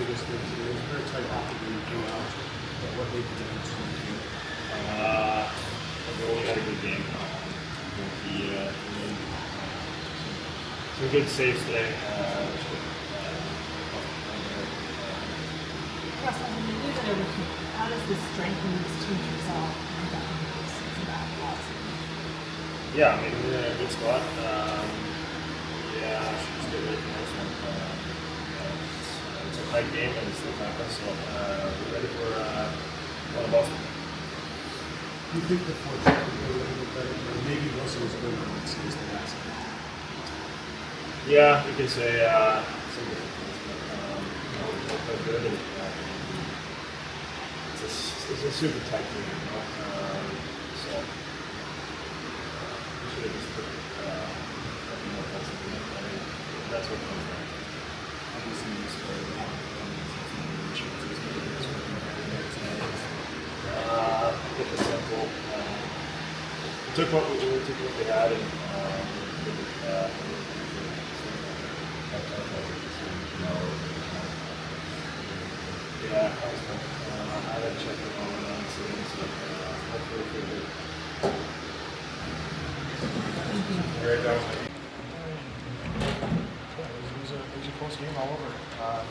this thing today? It was very tight hockey when you came out, but what made the difference in the game? The goalie had a good game. Some good saves today. Russ, I mean, you guys are, how does this strengthen this team resolve and that loss? Yeah, I mean, we're in a good spot. Should just get ready for the next one. It's a tight game and it's still happening, so we're ready for one of Boston. Do you think the forecheck would go a little bit better? Or maybe Wilson was a little bit as the last game? Yeah, we can say some different things, but we felt good. And, it's a super tight game, you know. So we should have just put more points in it. I mean, that's what comes down to. Obviously, you scored a lot. Keep it simple. We took what we had and yeah, I was I had to check it all around, so hopefully feel good. Great, that was it was a close game all over. I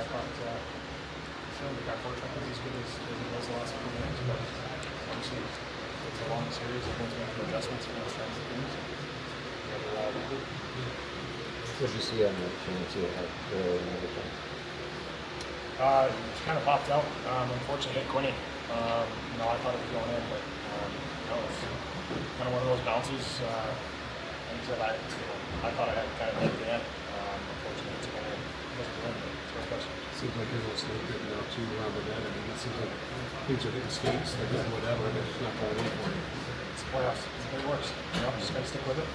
thought our forecheck was as good as it was the last couple of games, but obviously it's a long series. Everyone's going to do adjustments and those kinds of things. What did you see on the chance you had earlier in the game? Kind of popped out. Unfortunately, hit Quinny. I thought it was going in, but it's kind of one of those bounces. Like I said, I thought I had kind of hit the end. Unfortunately, it's going in. It doesn't go in, but it's very close. Seems like there's a little bit now too around the net. I mean, it seems like things are hitting skates, they're hitting whatever, and it's just not going in for you. It's playoffs. It's the way it works. Just got to stick with it.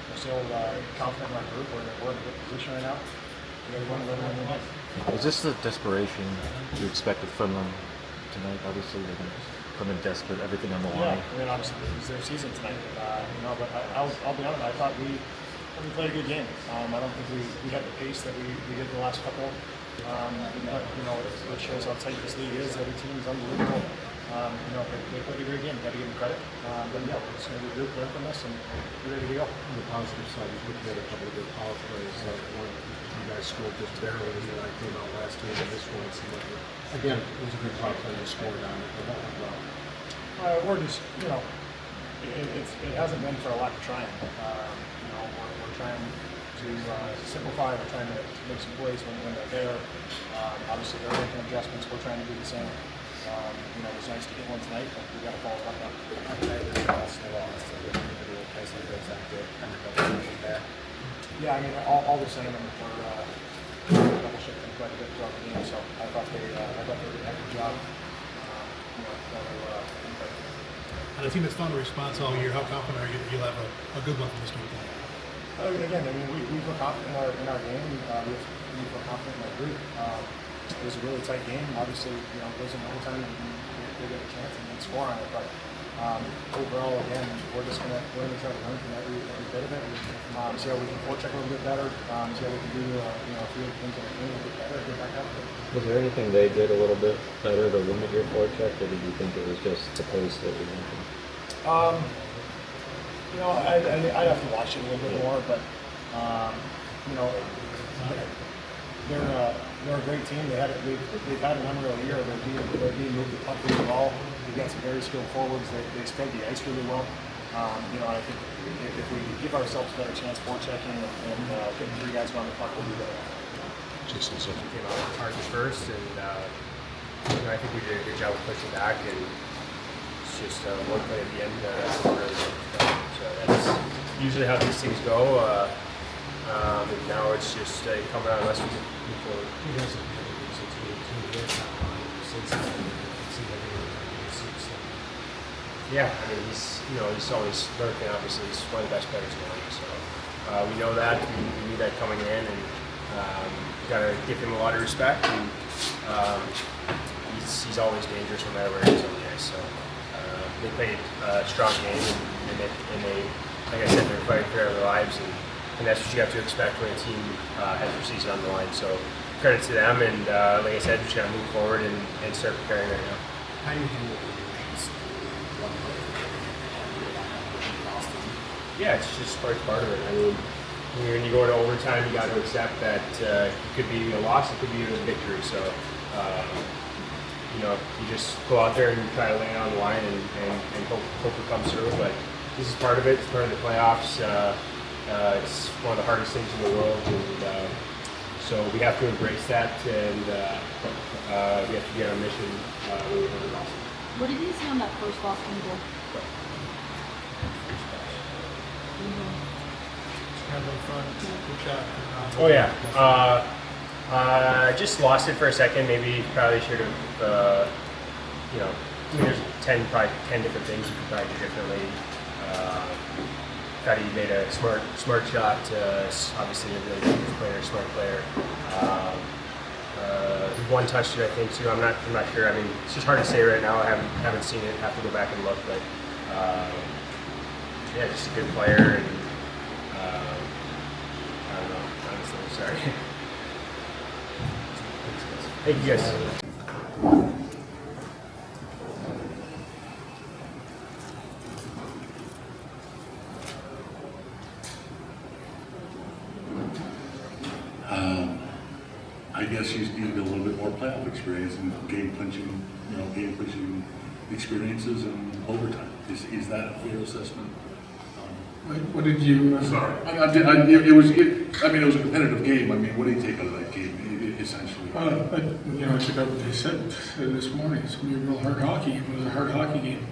We're still confident in our group. We're in a good position right now. We got to win every night. Was this the desperation you expected from them tonight? Obviously, they're going to come in desperate, everything on the line. Yeah, I mean, obviously, it was their season tonight. But I'll be honest, I thought we played a good game. I don't think we had the pace that we did the last couple. But, it shows how tight this league is. Every team is unbelievable. They played a great game. Got to give them credit. But yeah, we're just going to regroup, learn from this, and be ready to go. On the positive side, you put together a couple of good power plays. You guys scored just barely, and then I came out last game, and this one it seemed like again, it was a good power play. You scored on it, but that went well. We're just, it hasn't been for a lack of trying. We're trying to simplify. We're trying to make some plays when they're there. Obviously, they're making adjustments. We're trying to do the same. It was nice to get one tonight, but we got to follow up on that. Yeah, I mean, all the same, and we're double shifting quite a bit throughout the game. So I thought they did a heck of a job. And a team that's found a response all year, how confident are you that you'll have a good one from this game? Again, I mean, we feel confident in our game. We feel confident in our group. It was a really tight game. Obviously, it goes in overtime and they get a chance and then score on it. But overall, again, we're try to learn from every bit of it. See how we can forecheck a little bit better. See how we can do a few things in the game a little bit better. Get back up. Was there anything they did a little bit better to limit your forecheck, or did you think it was just the pace that you mentioned? I'd have to watch it a little bit more, but they're a great team. They've had an unreal year. They're being moved the puck really well. They've got some very skilled forwards. They spread the ice really well. I think if we give ourselves a better chance forechecking and getting three guys around the puck, we'll be better. Jason, so Came out hard at first, and I think we did a good job of pushing back, and it's just one play at the end that's really good. So that's usually how these things go. And now it's just coming out of us. you guys have had a good 6 games. You guys have since then, you can see everyone in the Yeah, I mean he's always lurking. Obviously, he's one of the best players in the league. So we know that. We knew that coming in, and we got to give him a lot of respect. And he's always dangerous no matter where he is on the ice. So they played a strong game, and they like I said, they're fighting for their lives, and and that's what you have to expect when a team has their season on the line. So credit to them, and like I said, just gotta move forward and start preparing right now. How do you deal with one Boston? Yeah, it's just part of it. I mean, when you go into overtime, you got to accept that it could be a loss, it could be a victory. So, you just go out there and try to lay it on the line and hope it comes through. But this is part of it. It's part of the playoffs. It's one of the hardest things in the world, and so we have to embrace that, and we have to be on a mission when we go to Boston. What did you see on that first Boston goal? Oh yeah. Just lost it for a second. Maybe probably should have. I mean, there's probably 10 different things you could probably do differently. Thought he made a smart shot. Obviously, a really good player, smart player. One touched it, I think, too. I'm not sure. I mean, it's just hard to say right now. I haven't seen it. Have to go back and look. But yeah, just a good player. And I don't know. Honestly, sorry. Thank you, guys. I guess you need a little bit more playoff experience and game clinching experiences and overtime. Is that a fair assessment? What did you? Sorry, it was a competitive game. I mean, what do you take out of that game, essentially? I took out what they said this morning. It's going to be a real hard hockey game. It was a hard hockey game.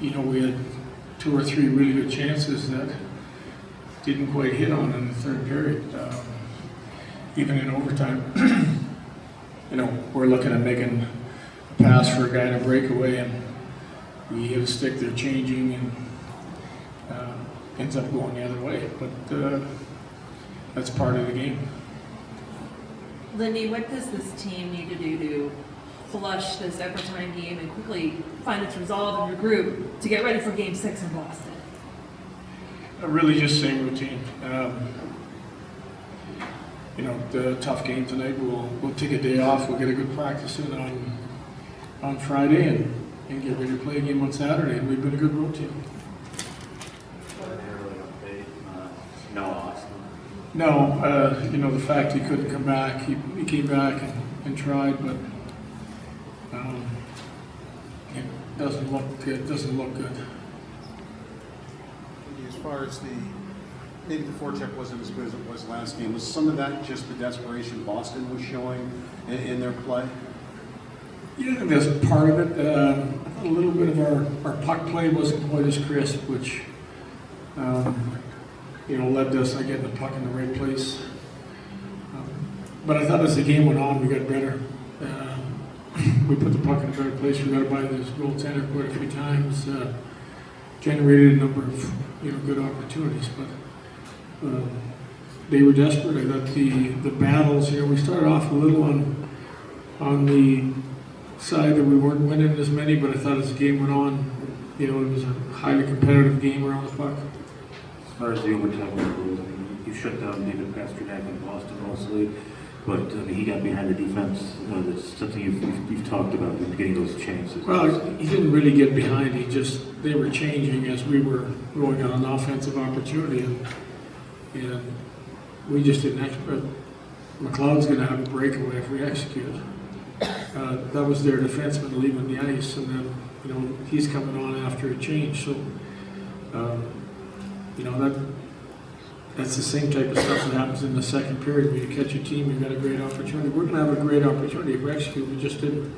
We had 2 or 3 really good chances that didn't quite hit on in the third period. Even in overtime, we're looking at making a pass for a guy in a breakaway, and we hit a stick. They're changing, and ends up going the other way. But that's part of the game. Lindy, what does this team need to do to flush this overtime game and quickly find its resolve in your group to get ready for Game 6 in Boston? Really just same routine. The tough game tonight, we'll take a day off. We'll get a good practice in on Friday and get ready to play a game on Saturday. And we've been a good road team. No, the fact he couldn't come back, he came back and tried, but it doesn't look good. As far as maybe the forecheck wasn't as good as it was last game. Was some of that just the desperation Boston was showing in their play? Yeah, I think that's part of it. I thought a little bit of our puck play wasn't quite as crisp, which led to us not getting the puck in the right place. But I thought as the game went on, we got better. We put the puck in a better place. We got it by this goaltender quite a few times. Generated a number of good opportunities, but they were desperate. I thought the battles. We started off a little on the side that we weren't winning as many, but I thought as the game went on, it was a highly competitive game around the puck. As far as the overtime goes, you shut down David Pasternak in Boston mostly, but he got behind the defense. That's something you've talked about in getting those chances. Well, he didn't really get behind. They were changing as we were going on an offensive opportunity, and we just didn't execute. McLeod's going to have a breakaway if we execute. That was their defenseman leaving the ice, and then he's coming on after a change. So that's the same type of stuff that happens in the second period. When you catch a team, you've got a great opportunity. We're going to have a great opportunity if we execute. We just didn't.